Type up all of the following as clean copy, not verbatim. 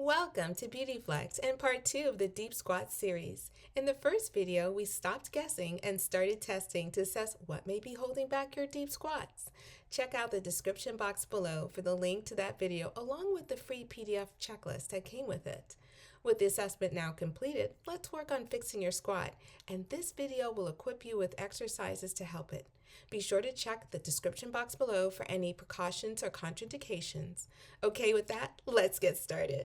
Welcome to BeautiFLEX and part 2 of the Deep Squat series. In the first video, we stopped guessing and started testing to assess what may be holding back your deep squats. Check out the description box below for the link to that video along with the free PDF checklist that came with it. With the assessment now completed, let's work on fixing your squat, and this video will equip you with exercises to help it. Be sure to check the description box below for any precautions or contraindications. Okay, with that, let's get started.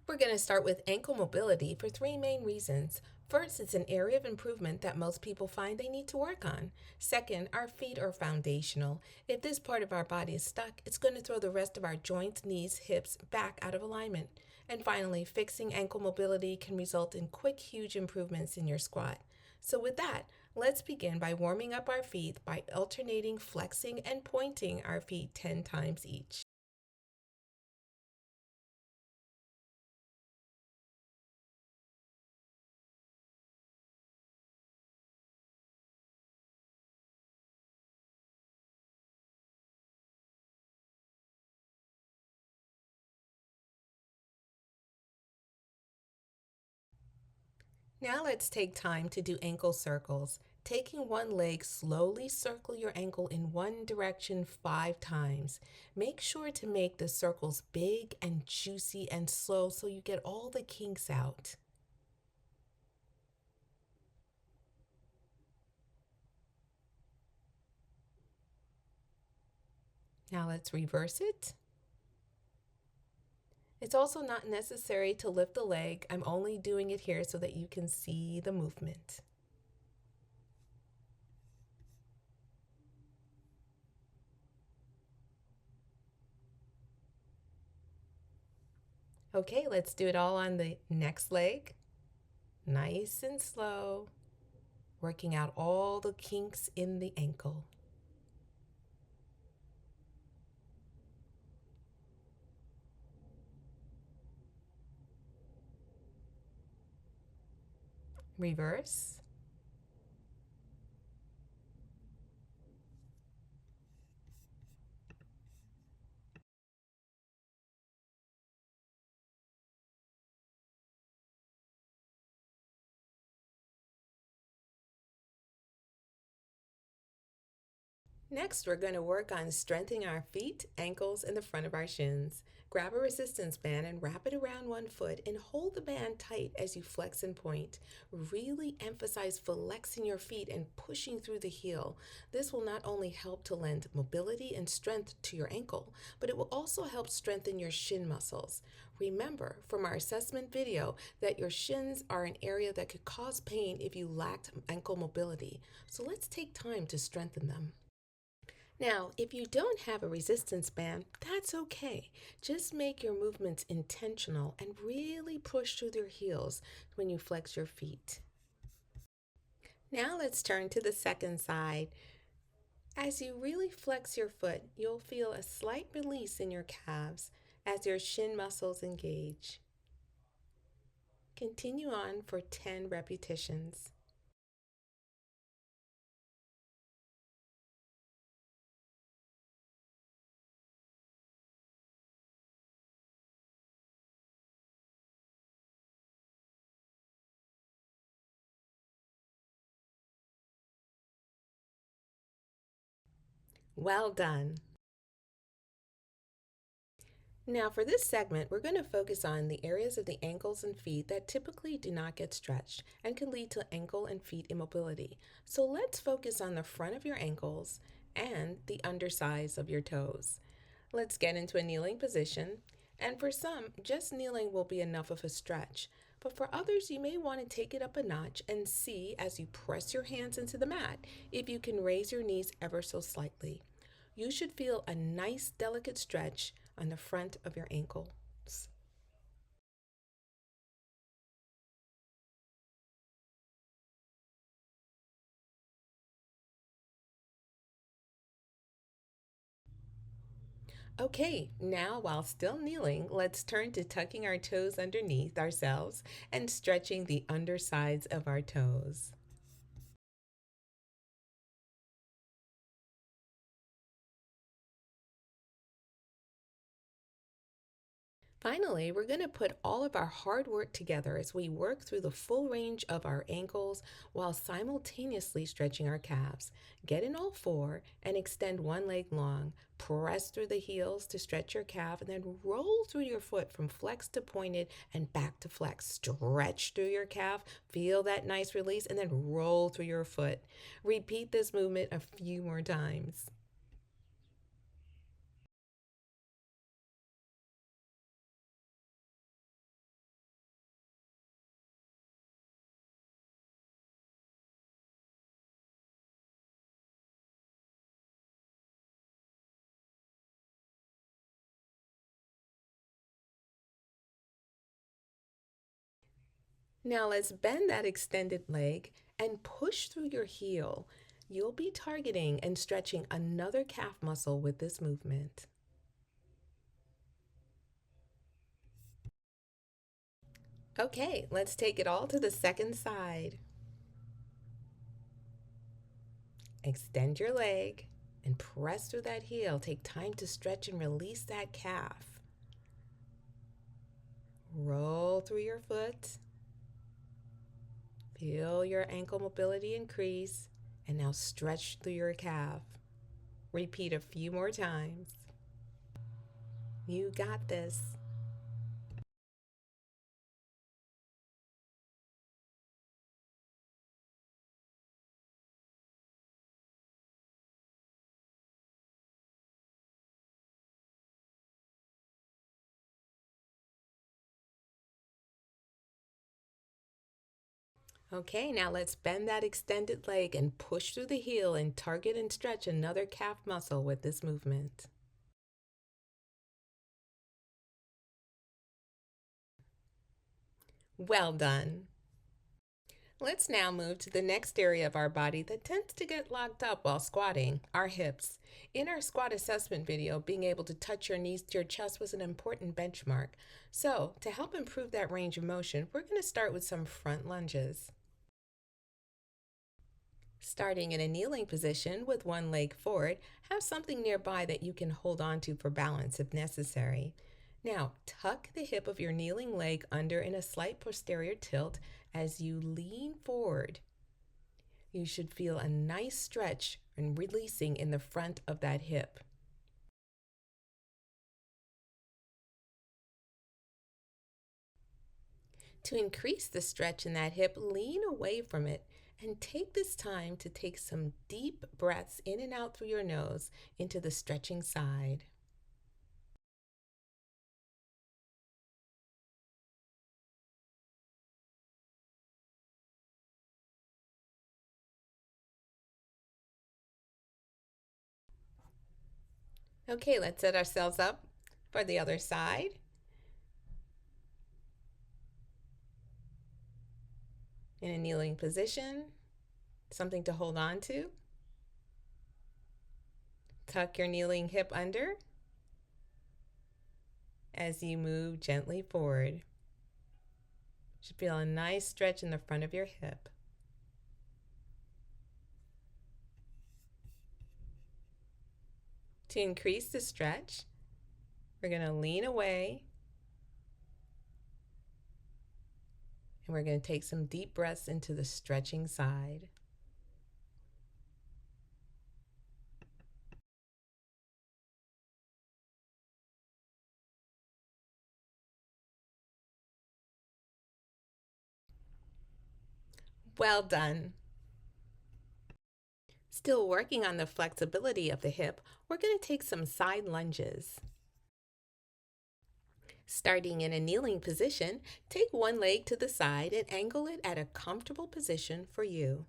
We're going to start with ankle mobility for three main reasons. First, it's an area of improvement that most people find they need to work on. Second, our feet are foundational. If this part of our body is stuck, it's going to throw the rest of our joints, knees, hips back out of alignment. And finally, fixing ankle mobility can result in quick, huge improvements in your squat. So with that, let's begin by warming up our feet by alternating flexing and pointing our feet 10 times each. Now let's take time to do ankle circles. Taking one leg, slowly circle your ankle in one direction 5 times. Make sure to make the circles big and juicy and slow so you get all the kinks out. Now let's reverse it. It's also not necessary to lift the leg. I'm only doing it here so that you can see the movement. Okay, let's do it all on the next leg. Nice and slow, working out all the kinks in the ankle. Reverse. Next, we're going to work on strengthening our feet, ankles, and the front of our shins. Grab a resistance band and wrap it around one foot and hold the band tight as you flex and point. Really emphasize flexing your feet and pushing through the heel. This will not only help to lend mobility and strength to your ankle, but it will also help strengthen your shin muscles. Remember from our assessment video that your shins are an area that could cause pain if you lacked ankle mobility. So let's take time to strengthen them. Now, if you don't have a resistance band, that's okay. Just make your movements intentional and really push through your heels when you flex your feet. Now let's turn to the second side. As you really flex your foot, you'll feel a slight release in your calves as your shin muscles engage. Continue on for 10 repetitions. Well done. Now for this segment, we're going to focus on the areas of the ankles and feet that typically do not get stretched and can lead to ankle and feet immobility. So let's focus on the front of your ankles and the undersides of your toes. Let's get into a kneeling position. And for some, just kneeling will be enough of a stretch. But for others, you may want to take it up a notch and see as you press your hands into the mat if you can raise your knees ever so slightly. You should feel a nice, delicate stretch on the front of your ankles. Okay, now while still kneeling, let's turn to tucking our toes underneath ourselves and stretching the undersides of our toes. Finally, we're going to put all of our hard work together as we work through the full range of our ankles while simultaneously stretching our calves. Get in all four and extend one leg long. Press through the heels to stretch your calf and then roll through your foot from flex to pointed and back to flex. Stretch through your calf, feel that nice release, and then roll through your foot. Repeat this movement a few more times. Now let's bend that extended leg and push through your heel. You'll be targeting and stretching another calf muscle with this movement. Okay, let's take it all to the second side. Extend your leg and press through that heel. Take time to stretch and release that calf. Roll through your foot. Feel your ankle mobility increase. And now stretch through your calf. Repeat a few more times. You got this. Okay, now let's bend that extended leg and push through the heel and target and stretch another calf muscle with this movement. Well done. Let's now move to the next area of our body that tends to get locked up while squatting, our hips. In our squat assessment video, being able to touch your knees to your chest was an important benchmark. So, to help improve that range of motion, we're going to start with some front lunges. Starting in a kneeling position with one leg forward, have something nearby that you can hold on to for balance if necessary. Now, tuck the hip of your kneeling leg under in a slight posterior tilt as you lean forward. You should feel a nice stretch and releasing in the front of that hip. To increase the stretch in that hip, lean away from it and take this time to take some deep breaths in and out through your nose into the stretching side. Okay, let's set ourselves up for the other side. In a kneeling position, something to hold on to. Tuck your kneeling hip under as you move gently forward. You should feel a nice stretch in the front of your hip. To increase the stretch, we're going to lean away and we're going to take some deep breaths into the stretching side. Well done. Still working on the flexibility of the hip, we're going to take some side lunges. Starting in a kneeling position, take one leg to the side and angle it at a comfortable position for you.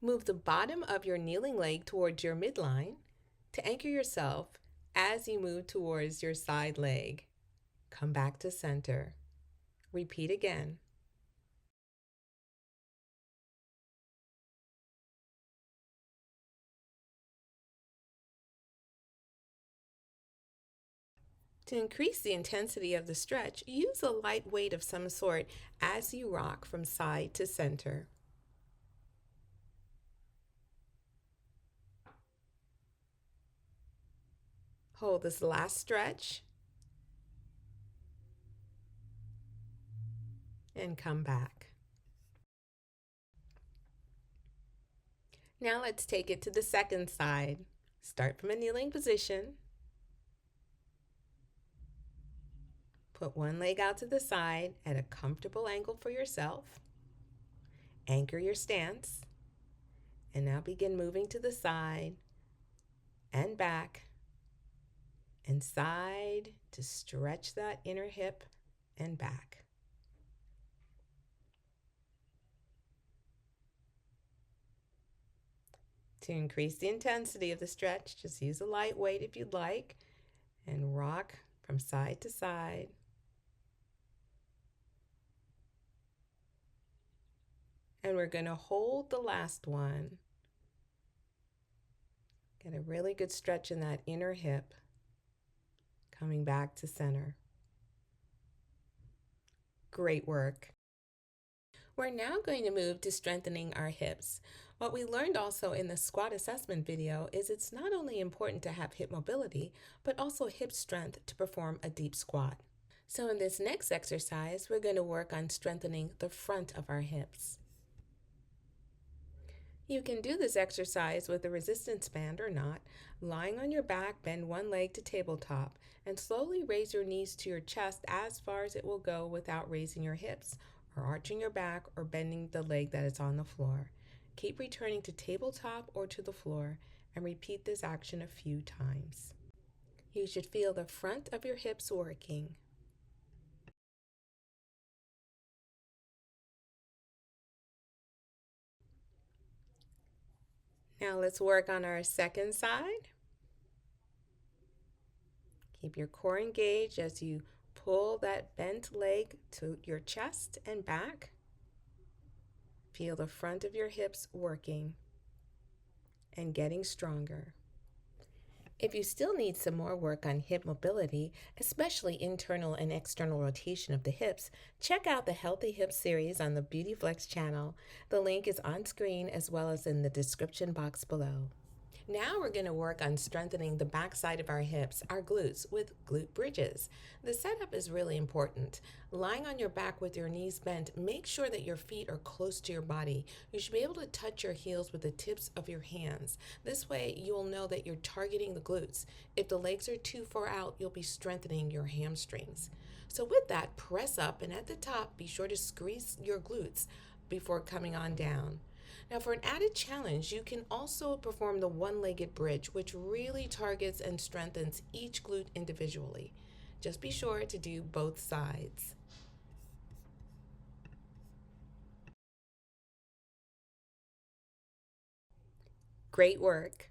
Move the bottom of your kneeling leg towards your midline to anchor yourself as you move towards your side leg. Come back to center. Repeat again. To increase the intensity of the stretch, use a light weight of some sort as you rock from side to center. Hold this last stretch and come back. Now let's take it to the second side. Start from a kneeling position. Put one leg out to the side at a comfortable angle for yourself. Anchor your stance. And now begin moving to the side and back and side to stretch that inner hip and back. To increase the intensity of the stretch, just use a light weight if you'd like and rock from side to side. And we're going to hold the last one. Get a really good stretch in that inner hip, coming back to center. Great work. We're now going to move to strengthening our hips. What we learned also in the squat assessment video is it's not only important to have hip mobility, but also hip strength to perform a deep squat. So in this next exercise, we're going to work on strengthening the front of our hips. You can do this exercise with a resistance band or not. Lying on your back, bend one leg to tabletop and slowly raise your knees to your chest as far as it will go without raising your hips or arching your back or bending the leg that is on the floor. Keep returning to tabletop or to the floor and repeat this action a few times. You should feel the front of your hips working. Now let's work on our second side. Keep your core engaged as you pull that bent leg to your chest and back. Feel the front of your hips working and getting stronger. If you still need some more work on hip mobility, especially internal and external rotation of the hips, check out the Healthy Hips series on the BeautiFLEX channel. The link is on screen as well as in the description box below. Now we're going to work on strengthening the back side of our hips, our glutes, with glute bridges. The setup is really important. Lying on your back with your knees bent, make sure that your feet are close to your body. You should be able to touch your heels with the tips of your hands. This way you will know that you're targeting the glutes. If the legs are too far out, you'll be strengthening your hamstrings. So with that, press up and at the top, be sure to squeeze your glutes before coming on down. Now, for an added challenge, you can also perform the one-legged bridge, which really targets and strengthens each glute individually. Just be sure to do both sides. Great work.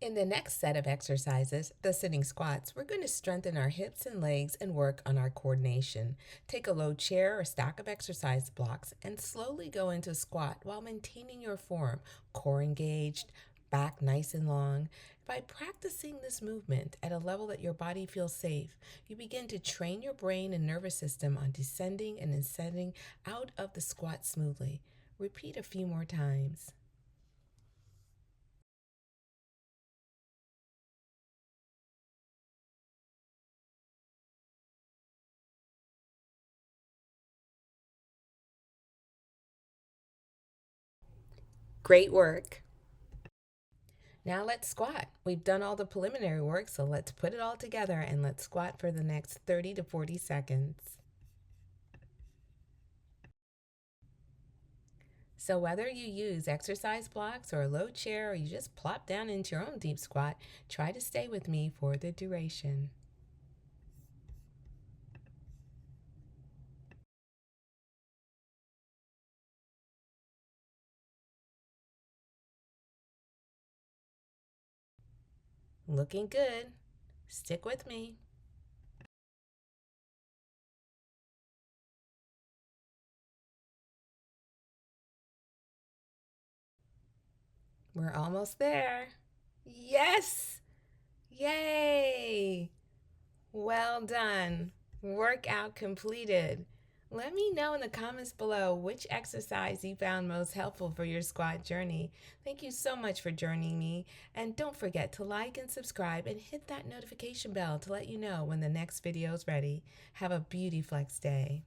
In the next set of exercises, the sitting squats, we're going to strengthen our hips and legs and work on our coordination. Take a low chair or stack of exercise blocks and slowly go into squat while maintaining your form, core engaged, back nice and long. By practicing this movement at a level that your body feels safe, you begin to train your brain and nervous system on descending and ascending out of the squat smoothly. Repeat a few more times. Great work. Now let's squat. We've done all the preliminary work, so let's put it all together and let's squat for the next 30 to 40 seconds. So whether you use exercise blocks or a low chair or you just plop down into your own deep squat, try to stay with me for the duration. Looking good. Stick with me. We're almost there. Yes! Yay! Well done. Workout completed. Let me know in the comments below which exercise you found most helpful for your squat journey. Thank you so much for joining me. And don't forget to like and subscribe and hit that notification bell to let you know when the next video is ready. Have a BeautiFLEX day.